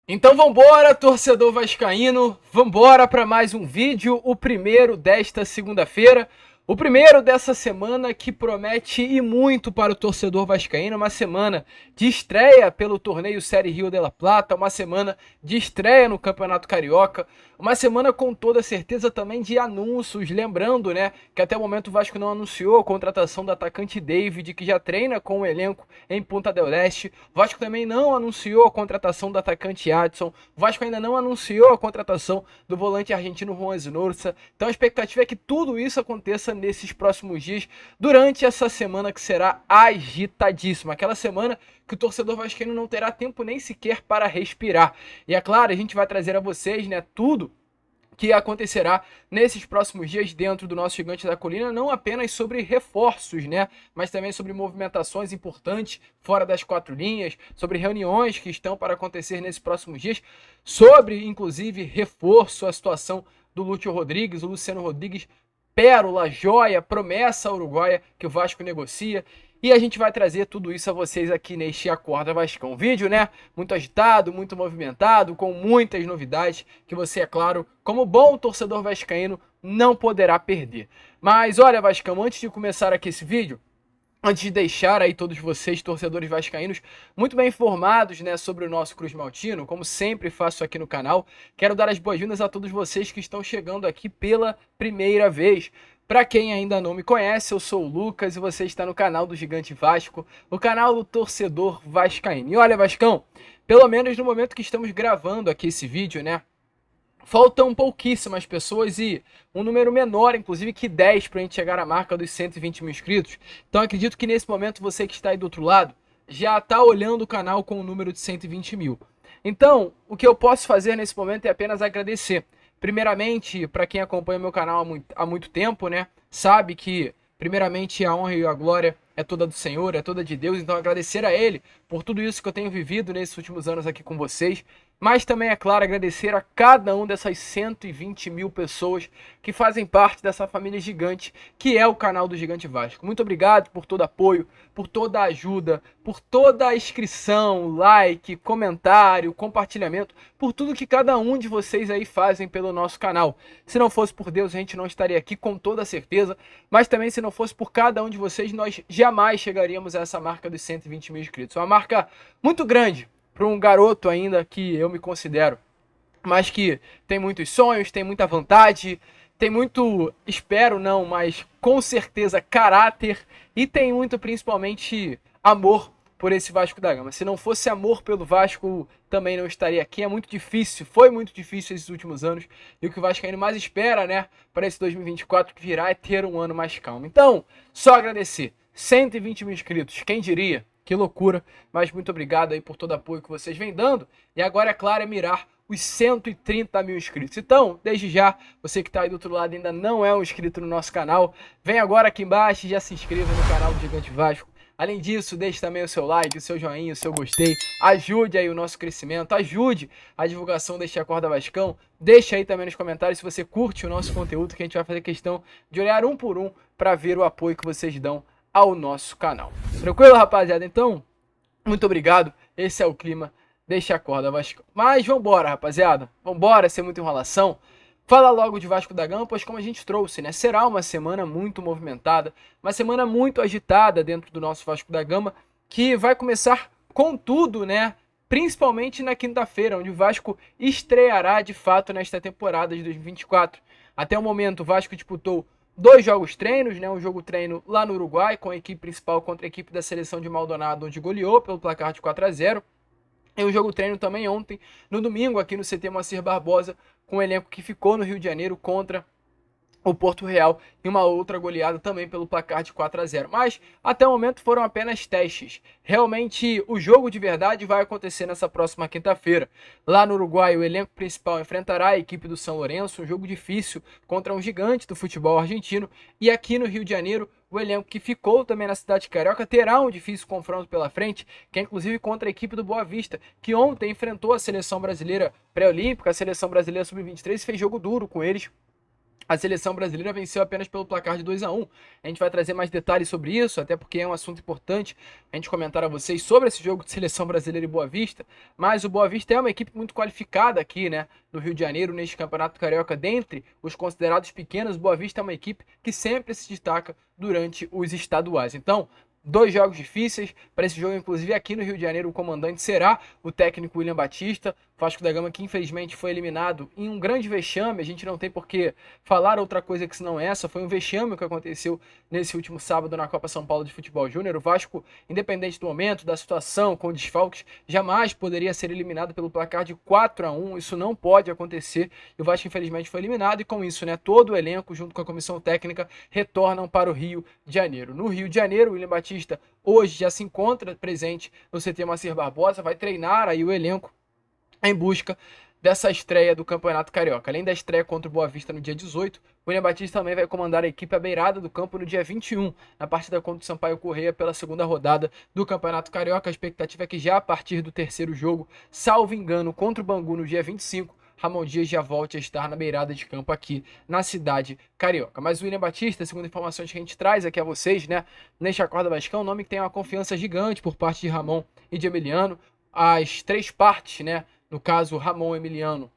Então vambora, torcedor vascaíno, vambora para mais um vídeo, o primeiro desta segunda-feira, o primeiro dessa semana que promete e muito para o torcedor vascaíno, uma semana de estreia pelo torneio Série Rio de la Plata, uma semana de estreia no Campeonato Carioca, uma semana com toda certeza também de anúncios, lembrando, né, que até o momento o Vasco não anunciou a contratação do atacante David, que já treina com o elenco em Punta del Este. O Vasco também não anunciou a contratação do atacante Adson. O Vasco ainda não anunciou a contratação do volante argentino Juan Snursa. Então a expectativa é que tudo isso aconteça nesses próximos dias, durante essa semana que será agitadíssima. Aquela semana que o torcedor vascaíno não terá tempo nem sequer para respirar. E é claro, a gente vai trazer a vocês, né, tudo que acontecerá nesses próximos dias dentro do nosso Gigante da Colina, não apenas sobre reforços, né, mas também sobre movimentações importantes fora das quatro linhas, sobre reuniões que estão para acontecer nesses próximos dias, sobre, inclusive, reforço, a situação do Lúcio Rodrigues, o Luciano Rodrigues, pérola, joia, promessa uruguaia que o Vasco negocia. E a gente vai trazer tudo isso a vocês aqui neste Acorda Vascão. Vídeo, né? Muito agitado, muito movimentado, com muitas novidades que você, é claro, como bom torcedor vascaíno, não poderá perder. Mas olha, Vascão, antes de começar aqui esse vídeo, antes de deixar aí todos vocês, torcedores vascaínos, muito bem informados, né, sobre o nosso Cruz Maltino, como sempre faço aqui no canal, quero dar as boas-vindas a todos vocês que estão chegando aqui pela primeira vez. Para quem ainda não me conhece, eu sou o Lucas e você está no canal do Gigante Vasco, o canal do torcedor vascaíno. E olha, Vascão, pelo menos no momento que estamos gravando aqui esse vídeo, né, faltam pouquíssimas pessoas e um número menor, inclusive, que 10 para a gente chegar à marca dos 120 mil inscritos. Então acredito que nesse momento você que está aí do outro lado já está olhando o canal com o número de 120 mil. Então, o que eu posso fazer nesse momento é apenas agradecer. Primeiramente, para quem acompanha meu canal há muito tempo, né, sabe que primeiramente a honra e a glória é toda do Senhor, é toda de Deus. Então agradecer a Ele por tudo isso que eu tenho vivido nesses últimos anos aqui com vocês. Mas também, é claro, agradecer a cada um dessas 120 mil pessoas que fazem parte dessa família gigante, que é o canal do Gigante Vasco. Muito obrigado por todo apoio, por toda a ajuda, por toda a inscrição, like, comentário, compartilhamento, por tudo que cada um de vocês aí fazem pelo nosso canal. Se não fosse por Deus, a gente não estaria aqui com toda certeza, mas também se não fosse por cada um de vocês, nós jamais chegaríamos a essa marca dos 120 mil inscritos. É uma marca muito grande para um garoto ainda que eu me considero, mas que tem muitos sonhos, tem muita vontade, tem muito, espero não, mas com certeza caráter e tem muito principalmente amor por esse Vasco da Gama. Se não fosse amor pelo Vasco, também não estaria aqui. É muito difícil, foi muito difícil esses últimos anos. E o que o Vasco ainda mais espera, né, para esse 2024 que virá é ter um ano mais calmo. Então, só agradecer. 120 mil inscritos, quem diria? Que loucura, mas muito obrigado aí por todo o apoio que vocês vêm dando. E agora, é claro, é mirar os 130 mil inscritos. Então, desde já, você que está aí do outro lado ainda não é um inscrito no nosso canal, vem agora aqui embaixo e já se inscreva no canal do Gigante Vasco. Além disso, deixe também o seu like, o seu joinha, o seu gostei. Ajude aí o nosso crescimento, ajude a divulgação deste Acorda Vascão. Deixe aí também nos comentários se você curte o nosso conteúdo, que a gente vai fazer questão de olhar um por um para ver o apoio que vocês dão ao nosso canal. Tranquilo, rapaziada? Então, muito obrigado. Esse é o clima. Deixa a corda, Vasco. Mas vambora, rapaziada. Vambora, sem muita enrolação. Fala logo de Vasco da Gama, pois como a gente trouxe, né? Será uma semana muito movimentada, uma semana muito agitada dentro do nosso Vasco da Gama, que vai começar com tudo, né? Principalmente na quinta-feira, onde o Vasco estreará de fato nesta temporada de 2024. Até o momento, o Vasco disputou 2 jogos treinos, né? Um jogo treino lá no Uruguai, com a equipe principal contra a equipe da seleção de Maldonado, onde goleou pelo placar de 4-0. E um jogo treino também ontem, no domingo, aqui no CT Moacir Barbosa, com o elenco que ficou no Rio de Janeiro contra o Porto Real e uma outra goleada também pelo placar de 4-0. Mas até o momento foram apenas testes. Realmente o jogo de verdade vai acontecer nessa próxima quinta-feira. Lá no Uruguai, o elenco principal enfrentará a equipe do São Lourenço, um jogo difícil contra um gigante do futebol argentino. E aqui no Rio de Janeiro, o elenco que ficou também na cidade carioca terá um difícil confronto pela frente, que é inclusive contra a equipe do Boa Vista, que ontem enfrentou a seleção brasileira pré-olímpica, a seleção brasileira sub-23, e fez jogo duro com eles. A seleção brasileira venceu apenas pelo placar de 2-1. A gente vai trazer mais detalhes sobre isso, até porque é um assunto importante a gente comentar a vocês sobre esse jogo de seleção brasileira e Boa Vista. Mas o Boa Vista é uma equipe muito qualificada aqui, né, no Rio de Janeiro, neste Campeonato Carioca. Dentre os considerados pequenos, o Boa Vista é uma equipe que sempre se destaca durante os estaduais. Então, dois jogos difíceis. Para esse jogo, inclusive, aqui no Rio de Janeiro, o comandante será o técnico William Batista. Vasco da Gama, que infelizmente foi eliminado em um grande vexame. A gente não tem por que falar outra coisa que senão essa. Foi um vexame que aconteceu nesse último sábado na Copa São Paulo de Futebol Júnior. O Vasco, independente do momento, da situação, com desfalques, jamais poderia ser eliminado pelo placar de 4-1. Isso não pode acontecer. E o Vasco, infelizmente, foi eliminado. E com isso, né, todo o elenco, junto com a comissão técnica, retornam para o Rio de Janeiro. No Rio de Janeiro, o William Batista hoje já se encontra presente no CT Macir Barbosa. Vai treinar aí o elenco em busca dessa estreia do Campeonato Carioca. Além da estreia contra o Boa Vista no dia 18, o William Batista também vai comandar a equipe à beirada do campo no dia 21, na partida contra o Sampaio Corrêa pela segunda rodada do Campeonato Carioca. A expectativa é que já a partir do terceiro jogo, salvo engano, contra o Bangu no dia 25, Ramon Dias já volte a estar na beirada de campo aqui na cidade carioca. Mas o William Batista, segundo informações que a gente traz aqui a vocês, né, neste Acorda Vascão, é um nome que tem uma confiança gigante por parte de Ramon e de Emiliano. As três partes, né, no caso Ramon, Emiliano,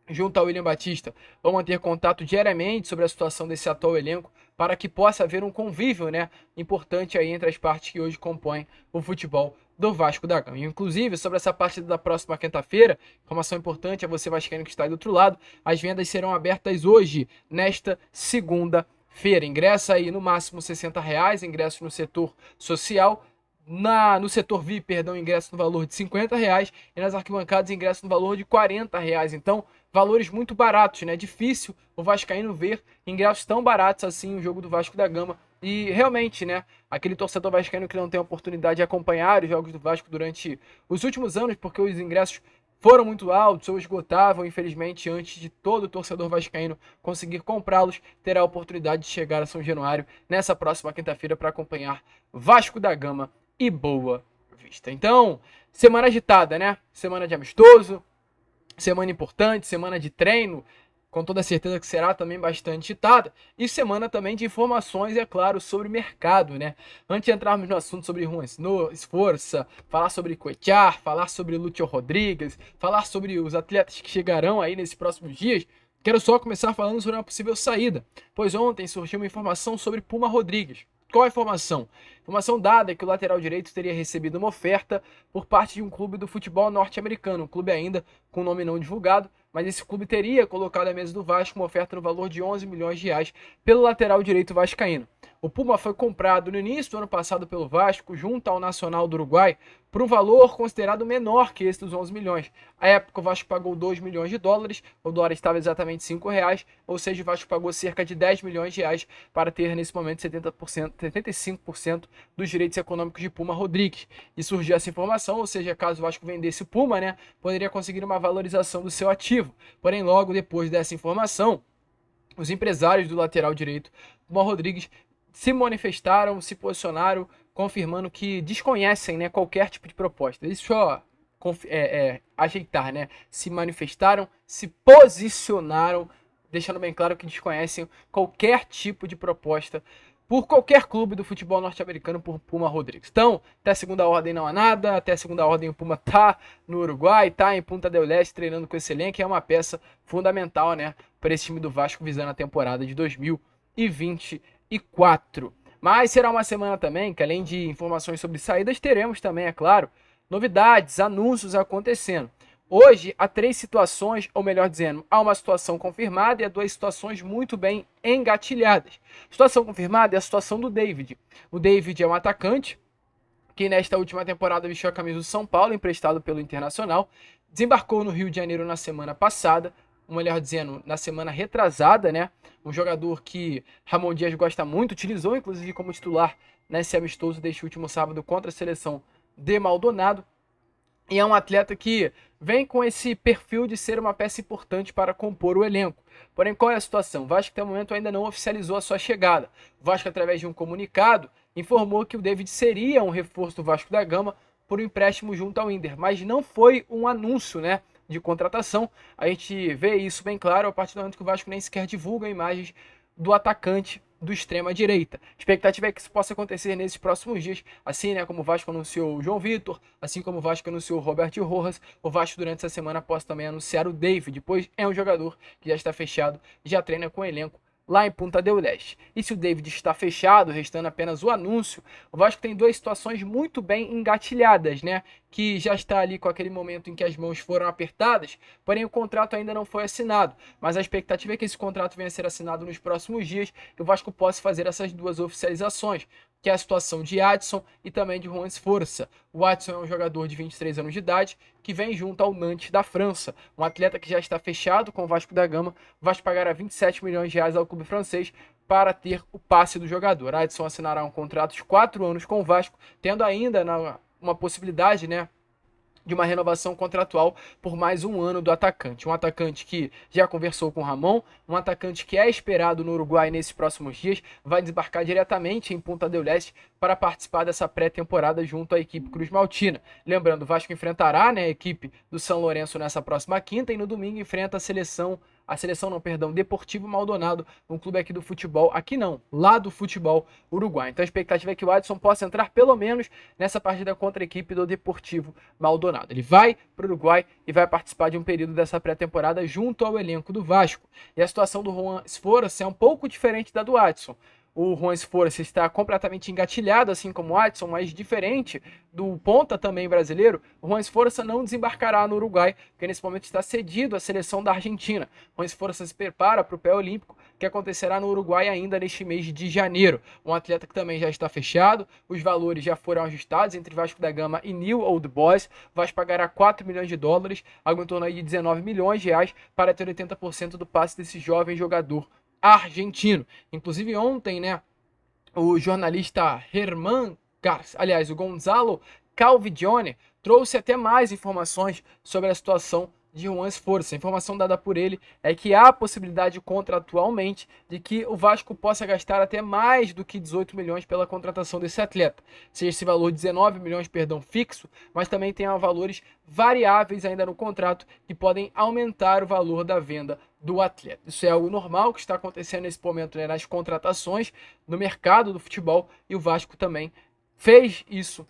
junto ao William Batista, vão manter contato diariamente sobre a situação desse atual elenco para que possa haver um convívio, né, importante aí entre as partes que hoje compõem o futebol do Vasco da Gama. Inclusive, sobre essa partida da próxima quinta-feira, informação importante a você vascaíno que está aí do outro lado, as vendas serão abertas hoje, nesta segunda-feira. Ingressa aí no máximo R$60, ingressos no setor social. No setor VIP, perdão, ingresso no valor de R$50 e nas arquibancadas ingresso no valor de R$40. Então, valores muito baratos, né? É difícil o vascaíno ver ingressos tão baratos assim no jogo do Vasco da Gama. E realmente, né, aquele torcedor vascaíno que não tem a oportunidade de acompanhar os jogos do Vasco durante os últimos anos, porque os ingressos foram muito altos ou esgotavam, infelizmente, antes de todo torcedor vascaíno conseguir comprá-los, terá a oportunidade de chegar a São Januário nessa próxima quinta-feira para acompanhar Vasco da Gama e Boa Vista. Então, semana agitada, né? Semana de amistoso, semana importante, semana de treino, com toda certeza que será também bastante agitada, e semana também de informações, é claro, sobre mercado, né? Antes de entrarmos no assunto sobre Juan Esforça, falar sobre Cuéllar, falar sobre Lúcio Rodrigues, falar sobre os atletas que chegarão aí nesses próximos dias, quero só começar falando sobre uma possível saída, pois ontem surgiu uma informação sobre Puma Rodrigues. Qual a informação? Informação dada é que o lateral direito teria recebido uma oferta por parte de um clube do futebol norte-americano, um clube ainda com nome não divulgado, mas esse clube teria colocado à mesa do Vasco uma oferta no valor de R$11 milhões pelo lateral direito vascaíno. O Puma foi comprado no início do ano passado pelo Vasco, junto ao Nacional do Uruguai, por um valor considerado menor que esse dos 11 milhões. À época, o Vasco pagou $2 milhões, o dólar estava exatamente R$5, ou seja, o Vasco pagou cerca de R$10 milhões para ter, nesse momento, 75% dos direitos econômicos de Puma Rodrigues. E surgiu essa informação, ou seja, caso o Vasco vendesse o Puma, né, poderia conseguir uma valorização do seu ativo. Porém, logo depois dessa informação, os empresários do lateral direito, Puma Rodrigues, se manifestaram, se posicionaram, confirmando que desconhecem, né, qualquer tipo de proposta. Isso só ajeitar, né? Se manifestaram, se posicionaram, deixando bem claro que desconhecem qualquer tipo de proposta por qualquer clube do futebol norte-americano por Puma Rodrigues. Então, até segunda ordem não há nada, até segunda ordem o Puma tá no Uruguai, tá em Punta del Este treinando com esse elenco, que é uma peça fundamental, né, para esse time do Vasco visando a temporada de 2024. Mas será uma semana também que, além de informações sobre saídas, teremos também, é claro, novidades, anúncios acontecendo. Hoje, há 3 situações, ou melhor dizendo, há uma situação confirmada e há 2 situações muito bem engatilhadas. A situação confirmada é a situação do David. O David é um atacante que nesta última temporada vestiu a camisa do São Paulo, emprestado pelo Internacional, desembarcou no Rio de Janeiro na semana passada, ou melhor dizendo, na semana retrasada, né? Um jogador que Ramon Dias gosta muito, utilizou inclusive como titular nesse amistoso deste último sábado contra a seleção de Maldonado. E é um atleta que vem com esse perfil de ser uma peça importante para compor o elenco. Porém, qual é a situação? O Vasco até o momento ainda não oficializou a sua chegada. O Vasco, através de um comunicado, informou que o David seria um reforço do Vasco da Gama por um empréstimo junto ao Inter. Mas não foi um anúncio, né, de contratação. A gente vê isso bem claro a partir do momento que o Vasco nem sequer divulga imagens do atacante do extrema-direita. A expectativa é que isso possa acontecer nesses próximos dias, assim, né, como o Vasco anunciou o João Vitor, assim como o Vasco anunciou o Robert Rojas, o Vasco durante essa semana possa também anunciar o David, pois é um jogador que já está fechado, já treina com o elenco lá em Punta del Este. E se o David está fechado, restando apenas o anúncio, o Vasco tem duas situações muito bem engatilhadas, né? Que já está ali com aquele momento em que as mãos foram apertadas, porém o contrato ainda não foi assinado. Mas a expectativa é que esse contrato venha a ser assinado nos próximos dias e o Vasco possa fazer essas duas oficializações, que é a situação de Adson e também de Juan Esforça. O Adson é um jogador de 23 anos de idade que vem junto ao Nantes da França, um atleta que já está fechado com o Vasco da Gama. O Vasco pagará 27 milhões de reais ao clube francês para ter o passe do jogador. Adson assinará um contrato de 4 anos com o Vasco, tendo ainda uma possibilidade, né, de uma renovação contratual por mais um ano do atacante. Um atacante que já conversou com o Ramon, um atacante que é esperado no Uruguai nesses próximos dias, vai desembarcar diretamente em Punta del Este para participar dessa pré-temporada junto à equipe Cruz Maltina. Lembrando, o Vasco enfrentará, né, a equipe do São Lourenço nessa próxima quinta e no domingo enfrenta Deportivo Maldonado, um clube aqui do futebol, lá do futebol uruguai. Então a expectativa é que o Adson possa entrar pelo menos nessa partida contra a equipe do Deportivo Maldonado. Ele vai para o Uruguai e vai participar de um período dessa pré-temporada junto ao elenco do Vasco. E a situação do Juan Esforça é um pouco diferente da do Adson. O Juan Esforça está completamente engatilhado, assim como o Adson, mas diferente do ponta também brasileiro, o Juan Esforça não desembarcará no Uruguai, porque nesse momento está cedido à seleção da Argentina. O Juan Esforça se prepara para o pré-olímpico, que acontecerá no Uruguai ainda neste mês de janeiro. Um atleta que também já está fechado, os valores já foram ajustados entre Vasco da Gama e New Old Boys. O Vasco pagará 4 milhões de dólares, algo em torno aí de 19 milhões de reais, para ter 80% do passe desse jovem jogador argentino. Inclusive ontem, né, o jornalista o Gonzalo Calvidione trouxe até mais informações sobre a situação de Juan Esforça. A informação dada por ele é que há a possibilidade contratualmente de que o Vasco possa gastar até mais do que 18 milhões pela contratação desse atleta. Seja esse valor 19 milhões, fixo, mas também tem valores variáveis ainda no contrato que podem aumentar o valor da venda do atleta. Isso é algo normal que está acontecendo nesse momento, né, nas contratações no mercado do futebol, e o Vasco também fez isso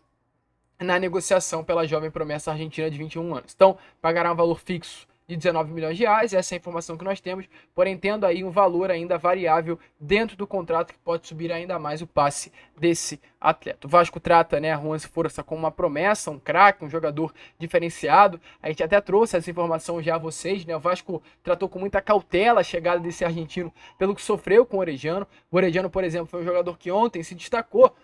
na negociação pela jovem promessa argentina de 21 anos. Então, pagará um valor fixo de 19 milhões de reais, essa é a informação que nós temos, porém tendo aí um valor ainda variável dentro do contrato que pode subir ainda mais o passe desse atleta. O Vasco trata, né, Juan Esforça como uma promessa, um craque, um jogador diferenciado. A gente até trouxe essa informação já a vocês, né? O Vasco tratou com muita cautela a chegada desse argentino pelo que sofreu com o Orediano. O Orediano, por exemplo, foi um jogador que ontem se destacou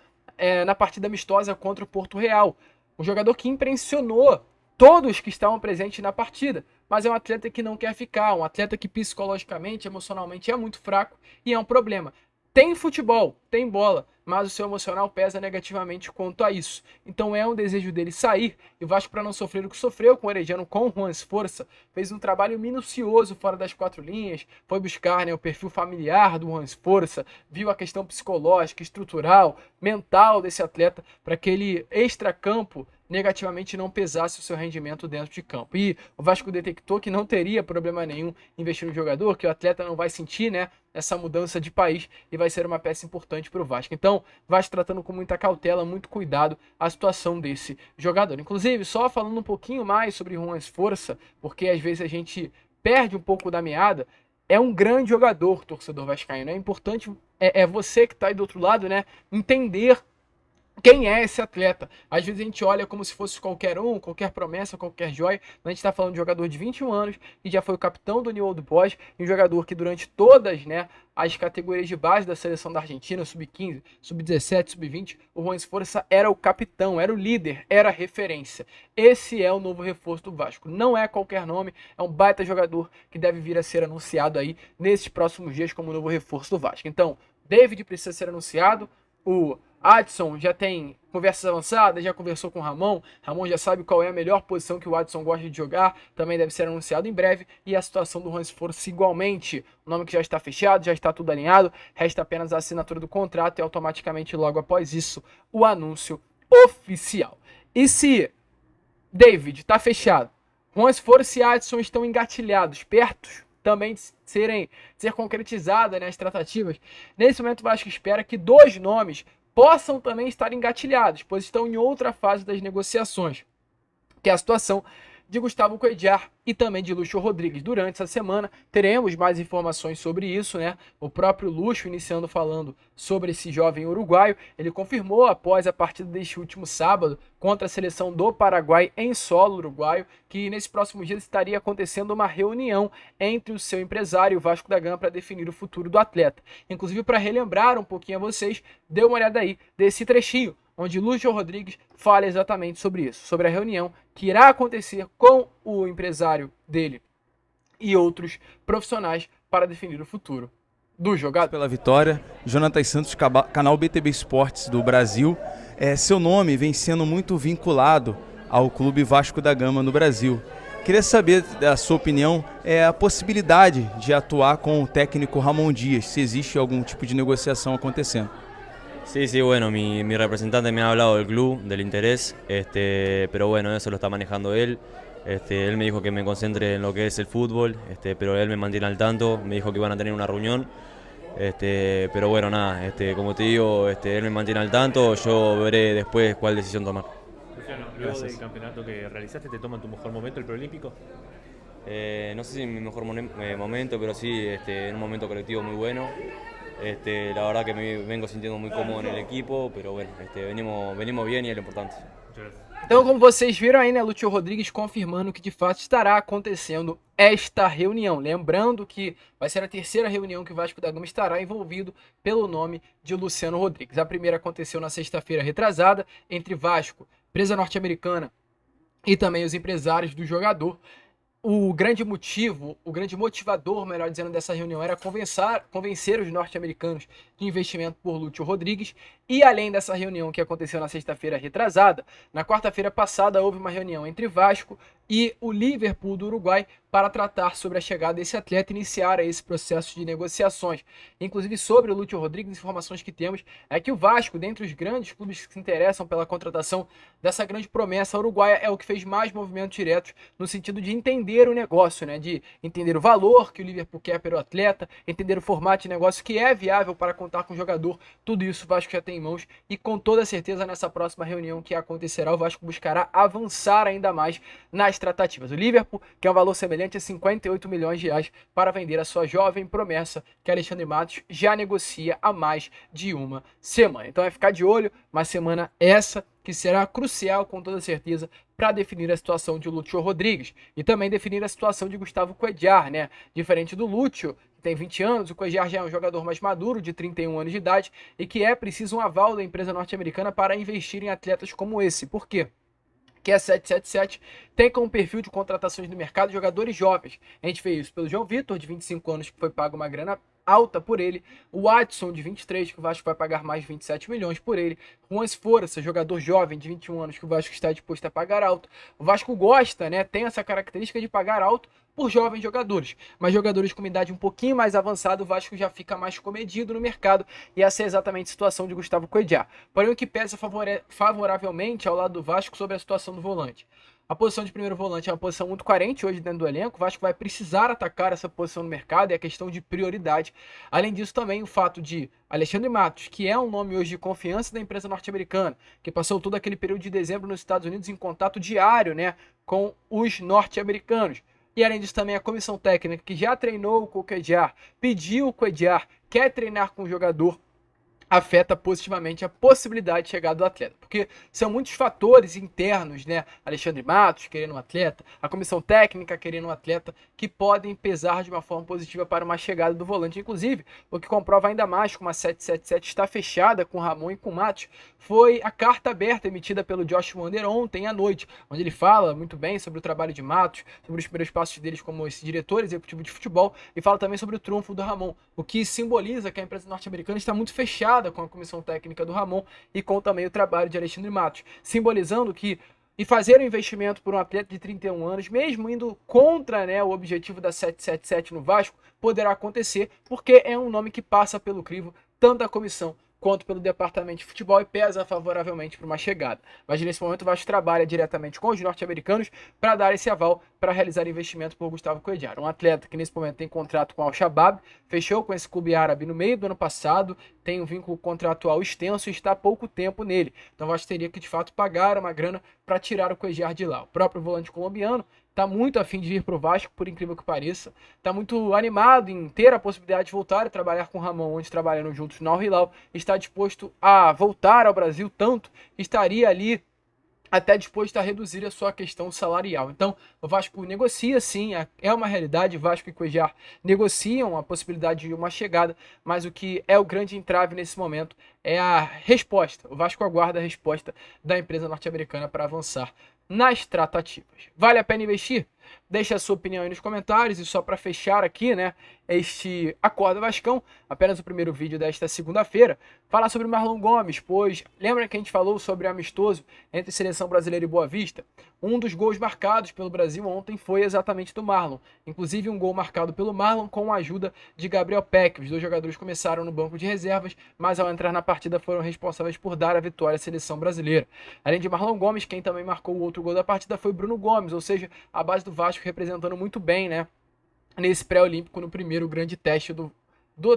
na partida amistosa contra o Porto Real. Um jogador que impressionou todos que estavam presentes na partida, mas é um atleta que não quer ficar, um atleta que psicologicamente, emocionalmente é muito fraco e é um problema. Tem futebol, tem bola, mas o seu emocional pesa negativamente quanto a isso. Então é um desejo dele sair, e o Vasco, para não sofrer o que sofreu com o Herediano, com o Juan Esforça, fez um trabalho minucioso fora das quatro linhas, foi buscar, né, o perfil familiar do Juan Esforça, viu a questão psicológica, estrutural, mental desse atleta, para que ele extracampo negativamente não pesasse o seu rendimento dentro de campo. E o Vasco detectou que não teria problema nenhum investir no jogador, que o atleta não vai sentir, né, essa mudança de país e vai ser uma peça importante para o Vasco. Então, Vasco tratando com muita cautela, muito cuidado a situação desse jogador. Inclusive, só falando um pouquinho mais sobre Juan Esforça, porque às vezes a gente perde um pouco da meada, é um grande jogador, torcedor vascaíno. É importante, você que está aí do outro lado, né, entender quem é esse atleta. Às vezes a gente olha como se fosse qualquer um, qualquer promessa, qualquer joia, mas a gente está falando de um jogador de 21 anos e já foi o capitão do New Old Boys, e um jogador que durante todas, né, as categorias de base da seleção da Argentina, sub-15, sub-17, sub-20, o Juan Esforça era o capitão, era o líder, era a referência. Esse é o novo reforço do Vasco. Não é qualquer nome, é um baita jogador que deve vir a ser anunciado aí nesses próximos dias como novo reforço do Vasco. Então, David precisa ser anunciado, o Adson já tem conversas avançadas, já conversou com o Ramon já sabe qual é a melhor posição que o Adson gosta de jogar, também deve ser anunciado em breve, e a situação do Juan Esforça igualmente, o nome que já está fechado, já está tudo alinhado, resta apenas a assinatura do contrato e automaticamente logo após isso o anúncio oficial. E se David está fechado, Juan Esforço e Adson estão engatilhados, perto também de ser concretizadas, né, as tratativas. Nesse momento, o Vasco espera que 2 nomes possam também estar engatilhados, pois estão em outra fase das negociações, que é a situação de Gustavo Cuéllar e também de Lúcio Rodrigues. Durante essa semana teremos mais informações sobre isso, né? O próprio Lúcio iniciando falando sobre esse jovem uruguaio. Ele confirmou após a partida deste último sábado contra a seleção do Paraguai em solo uruguaio que nesse próximo dia estaria acontecendo uma reunião entre o seu empresário e o Vasco da Gama para definir o futuro do atleta. Inclusive, para relembrar um pouquinho a vocês, dê uma olhada aí desse trechinho onde Lúcio Rodrigues fala exatamente sobre isso, sobre a reunião que irá acontecer com o empresário dele e outros profissionais para definir o futuro do jogador. Pela vitória, Jonatas Santos, canal BTB Esportes do Brasil. Seu nome vem sendo muito vinculado ao Clube Vasco da Gama no Brasil. Queria saber da sua opinião, a possibilidade de atuar com o técnico Ramon Dias, se existe algum tipo de negociação acontecendo. Sí, bueno, mi representante me ha hablado del club, del interés, pero bueno, eso lo está manejando él. Él me dijo que me concentre en lo que es el fútbol, pero él me mantiene al tanto, me dijo que iban a tener una reunión. Pero bueno, nada, como te digo, él me mantiene al tanto, yo veré después cuál decisión tomar. Luciano, luego del campeonato que realizaste, ¿te toma tu mejor momento el preolímpico? No sé si en mi mejor momento, pero sí en un momento colectivo muy bueno. La verdad que me vengo sintiendo muy cómodo en el equipo, pero bueno, venimos bien y es lo importante. Então, como vocês viram aí, né, Lúcio Rodrigues confirmando que de fato estará acontecendo esta reunião. Lembrando que vai ser a terceira reunião que o Vasco da Gama estará envolvido pelo nome de Luciano Rodrigues. A primeira aconteceu na sexta-feira retrasada, entre Vasco, empresa norte-americana e também os empresários do jogador. O grande motivador, melhor dizendo, dessa reunião era convencer os norte-americanos de investimento por Lúcio Rodrigues. E além dessa reunião que aconteceu na sexta-feira retrasada, na quarta-feira passada houve uma reunião entre Vasco e o Liverpool do Uruguai para tratar sobre a chegada desse atleta e iniciar esse processo de negociações. Inclusive, sobre o Lúcio Rodrigues, informações que temos é que o Vasco, dentre os grandes clubes que se interessam pela contratação dessa grande promessa uruguaia, é o que fez mais movimentos diretos no sentido de entender o negócio, né? De entender o valor que o Liverpool quer pelo atleta, entender o formato de negócio que é viável para contar com o jogador. Tudo isso o Vasco já tem em mãos e com toda certeza nessa próxima reunião que acontecerá, o Vasco buscará avançar ainda mais nas tratativas. O Liverpool, que é um valor semelhante a 58 milhões de reais para vender a sua jovem promessa, que Alexandre Matos já negocia há mais de uma semana. Então é ficar de olho, uma semana essa que será crucial com toda certeza para definir a situação de Lúcio Rodrigues e também definir a situação de Gustavo Cuéllar, né? Diferente do Lúcio, que tem 20 anos, o Cuéllar já é um jogador mais maduro, de 31 anos de idade, e que é preciso um aval da empresa norte-americana para investir em atletas como esse. Por quê? Que a 777 tem como perfil de contratações no mercado jogadores jovens. A gente fez isso pelo João Vitor, de 25 anos, que foi pago uma grana alta por ele. O Adson, de 23, que o Vasco vai pagar mais de 27 milhões por ele. Juan Esforço, jogador jovem de 21 anos, que o Vasco está disposto a pagar alto. O Vasco gosta, né, tem essa característica de pagar alto por jovens jogadores, mas jogadores com uma idade um pouquinho mais avançada, o Vasco já fica mais comedido no mercado, e essa é exatamente a situação de Gustavo Cuéllar. Porém, o que pesa favoravelmente ao lado do Vasco sobre a situação do volante. A posição de primeiro volante é uma posição muito carente hoje dentro do elenco, o Vasco vai precisar atacar essa posição no mercado, é a questão de prioridade. Além disso, também o fato de Alexandre Matos, que é um nome hoje de confiança da empresa norte-americana, que passou todo aquele período de dezembro nos Estados Unidos em contato diário, né, com os norte-americanos. E além disso também a comissão técnica que já treinou com o Cuéllar, pediu o Cuéllar, quer treinar com o jogador, afeta positivamente a possibilidade de chegar do atleta. Porque são muitos fatores internos, né? Alexandre Matos querendo um atleta, a comissão técnica querendo um atleta, que podem pesar de uma forma positiva para uma chegada do volante. Inclusive, o que comprova ainda mais como a 777 está fechada com Ramon e com Matos, foi a carta aberta emitida pelo Josh Wander ontem à noite, onde ele fala muito bem sobre o trabalho de Matos, sobre os primeiros passos deles como esse diretor executivo de futebol, e fala também sobre o trunfo do Ramon, o que simboliza que a empresa norte-americana está muito fechada com a comissão técnica do Ramon e com também o trabalho de Alexandre Matos, simbolizando que e fazer um investimento por um atleta de 31 anos, mesmo indo contra, né, o objetivo da 777 no Vasco, poderá acontecer, porque é um nome que passa pelo crivo tanto da comissão quanto pelo departamento de futebol e pesa favoravelmente para uma chegada. Mas nesse momento o Vasco trabalha diretamente com os norte-americanos para dar esse aval para realizar investimento por Gustavo Coedjar, um atleta que nesse momento tem contrato com o Al-Shabaab, fechou com esse clube árabe no meio do ano passado, tem um vínculo contratual extenso e está há pouco tempo nele. Então o Vasco teria que de fato pagar uma grana para tirar o Coedjar de lá. O próprio volante colombiano está muito afim de vir para o Vasco, por incrível que pareça. Está muito animado em ter a possibilidade de voltar a trabalhar com o Ramon, onde trabalharam juntos no Al-Hilal. Está disposto a voltar ao Brasil, tanto estaria ali até disposto a reduzir a sua questão salarial. Então, o Vasco negocia sim, é uma realidade, o Vasco e Coedjar negociam a possibilidade de uma chegada, mas o que é o grande entrave nesse momento é a resposta. O Vasco aguarda a resposta da empresa norte-americana para avançar nas tratativas. Vale a pena investir? Deixa a sua opinião aí nos comentários. E só para fechar aqui, né, este Acorda Vascão, apenas o primeiro vídeo desta segunda-feira, falar sobre o Marlon Gomes, pois lembra que a gente falou sobre o amistoso entre Seleção Brasileira e Boa Vista? Um dos gols marcados pelo Brasil ontem foi exatamente do Marlon, inclusive um gol marcado pelo Marlon com a ajuda de Gabriel Peck. Os dois jogadores começaram no banco de reservas, mas ao entrar na partida foram responsáveis por dar a vitória à Seleção Brasileira. Além de Marlon Gomes, quem também marcou o outro gol da partida foi Bruno Gomes, ou seja, a base do Vasco representando muito bem, né, nesse pré-olímpico, no primeiro grande teste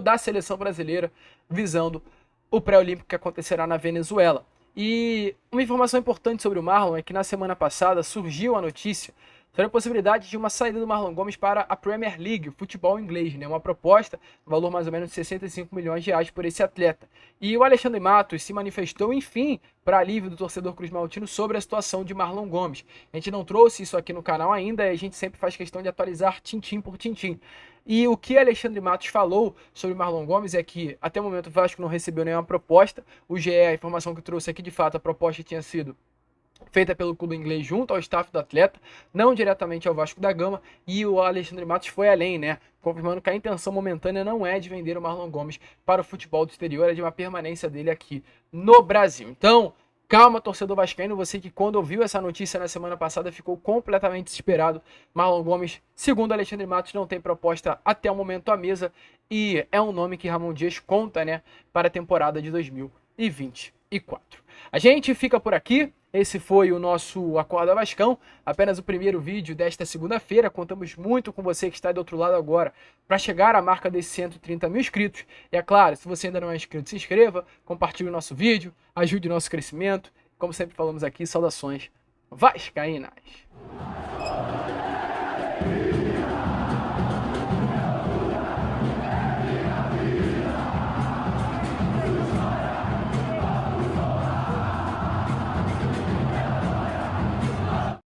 da seleção brasileira, visando o pré-olímpico que acontecerá na Venezuela. E uma informação importante sobre o Marlon é que na semana passada surgiu a notícia sobre a possibilidade de uma saída do Marlon Gomes para a Premier League, o futebol inglês, né? Uma proposta, valor mais ou menos de 65 milhões de reais por esse atleta. E o Alexandre Matos se manifestou, enfim, para alívio do torcedor cruzmaltino sobre a situação de Marlon Gomes. A gente não trouxe isso aqui no canal ainda, e a gente sempre faz questão de atualizar tintim por tintim. E o que Alexandre Matos falou sobre Marlon Gomes é que, até o momento, o Vasco não recebeu nenhuma proposta. O GE, a informação que trouxe aqui, de fato, a proposta tinha sido feita pelo clube inglês junto ao staff do atleta, não diretamente ao Vasco da Gama, e o Alexandre Matos foi além, né, confirmando que a intenção momentânea não é de vender o Marlon Gomes para o futebol do exterior, é de uma permanência dele aqui no Brasil. Então, calma, torcedor vascaíno, você que quando ouviu essa notícia na semana passada ficou completamente desesperado. Marlon Gomes, segundo Alexandre Matos, não tem proposta até o momento à mesa, e é um nome que Ramon Dias conta, né, para a temporada de 2024. A gente fica por aqui. Esse foi o nosso Acorda Vascão, apenas o primeiro vídeo desta segunda-feira. Contamos muito com você que está do outro lado agora para chegar à marca desses 130 mil inscritos. E é claro, se você ainda não é inscrito, se inscreva, compartilhe o nosso vídeo, ajude o nosso crescimento. Como sempre falamos aqui, saudações vascaínas.